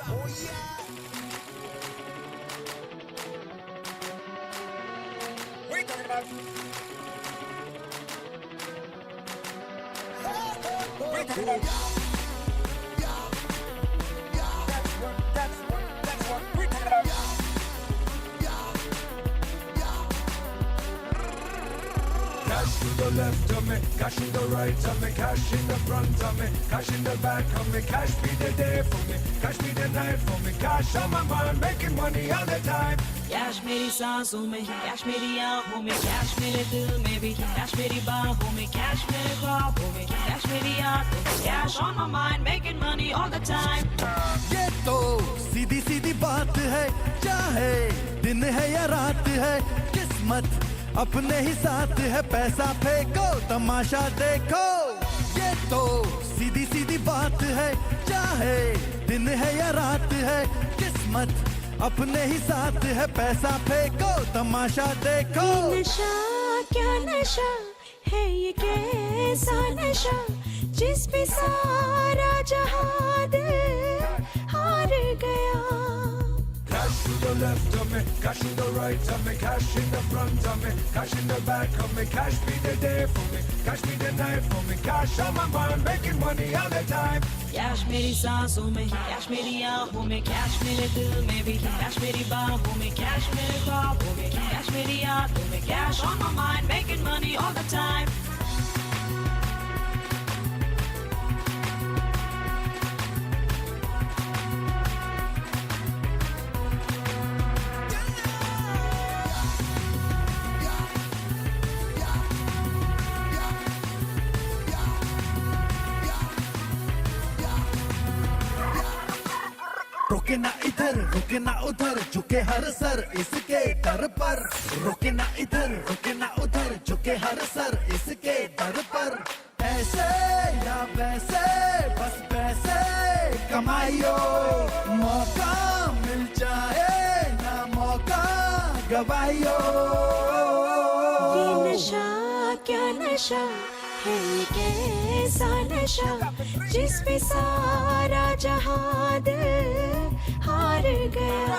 Oh yeah. What are you talking about? What are you talking about? That's what we're talking about. Cash to the left of me, cash in the right of me, cash in the front of me, cash in the back of me, cash be the day for me, cash be the night for me, cash on my mind, making money all the time. Cash मेरी सांसों में, cash मेरी आंखों में, cash मेरे दिल में भी, कैश मेरी बाहों में, कैश मेरे ख्वाबों में, कैश मेरी आंखों में, cash on my mind, making money all the time. ये तो सीधी सीधी बात है, चाहे दिन है या रात है, किस्मत अपने ही साथ है, पैसा फेंको तमाशा देखो. ये तो सीधी सीधी बात है, चाहे दिन है या रात है, किस्मत अपने ही साथ है, पैसा फेंको तमाशा देखो. नशा क्या नशा है, ये कैसा नशा जिस पे सारा जहां दिल हार गया. Cash to the left of me, cash in the right of me, cash in the front of me, cash in the back of me, cash be the day for me, cash be the night for me, cash on my mind, making money all the time. Cash मेरी सांसों में, cash मेरी आंखों में, cash मेरे दिल में भी, कैश मेरी बाहों में, कैश मेरे ख्वाबों में, कैश मेरी आंखों में, cash on my mind, making money all the time. रुके ना इधर रुके ना उधर, झुके हर सर इसके दर पर. रुके ना इधर रुके ना उधर, झुके हर सर इसके दर पर. ऐसे या वैसे बस पैसे कमाइयो, मौका मिल जाए ना मौका गवाइयो. ये नशा क्या नशा है, ये कैसा नशा जिस पे सारा जहां दिल हार गया.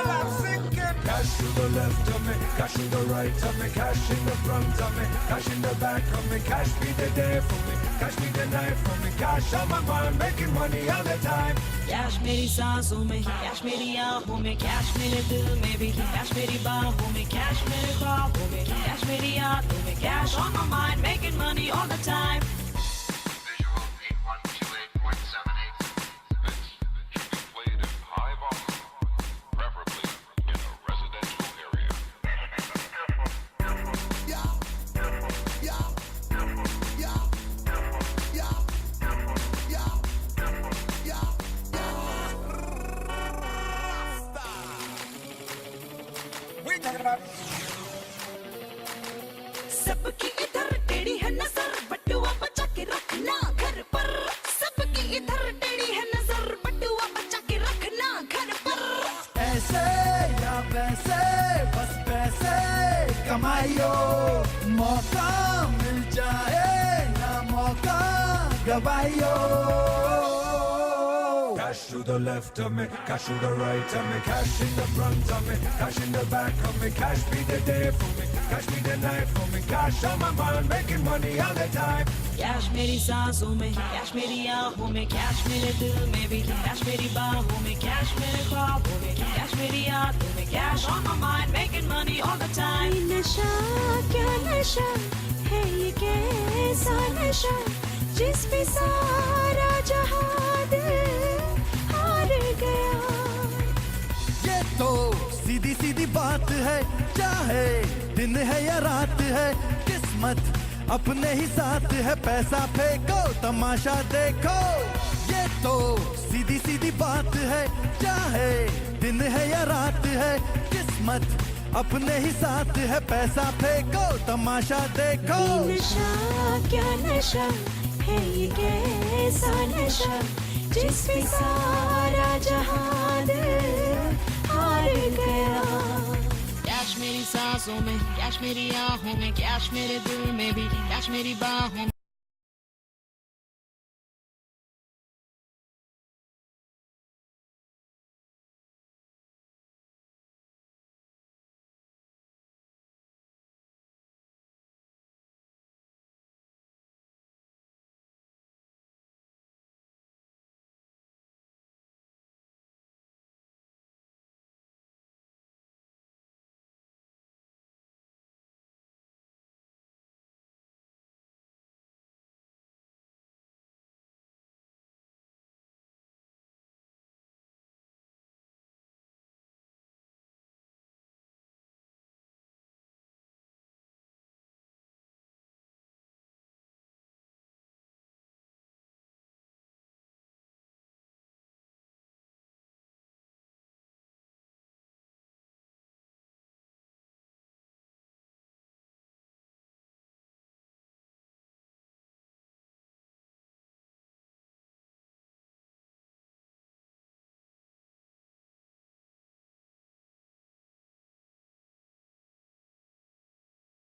Cash to the left of me, cash in the right of me, cash in the front of me, cash in the back of me, cash be the day for me, cash be the night for me, cash on my mind, making money all the time. Cash मेरी सांसों में, cash मेरी आंखों में, cash मेरे दिल में भी, कैश मेरी बाहों में, कैश मेरे ख्वाबों में, कैश मेरी आंखों में, cash on my mind, making money all the time. Visual 8128.78. This should be played in high volume, preferably in a residential area. What are you talking about? सबकी इधर टेढ़ी है नजर, बटुआ बचा के रखना घर पर. सबकी इधर टेढ़ी है नजर, बटुआ बचा के रखना घर पर. ऐसे या वैसे बस पैसे कमाइयो, मौका मिल जाए ना मौका गवाइयो. Cash to the left of me, cash to the right of me, cash in the front of me, cash in the back of me, cash be the day for me, cash be the night for me, cash on my mind, making money all the time. Cash मेरी सांसों में, cash मेरी आंखों में, cash मेरे दिल में भी, कैश मेरी बाहों में, कैश मेरे ख्वाबों में, कैश मेरी आंखों में, cash on my mind, making money all the time. ये नशा क्या नशा है, ये कैसा नशा जिस पे सारा जहां दिल हार गया. ये तो सीधी सीधी बात है, चाहे दिन है या रात है, किस्मत अपने ही साथ है, पैसा फेंको तमाशा देखो. ये तो सीधी सीधी बात है, चाहे दिन है या रात है, किस्मत अपने ही साथ है, पैसा फेंको तमाशा देखो. ये नशा क्या नशा है, ये कैसा नशा जिस पे सारा जहां दिल हार गया. कैश मेरी सांसों में, कैश मेरी आंखों में, कैश मेरे दिल में भी, कैश मेरी बाहों में.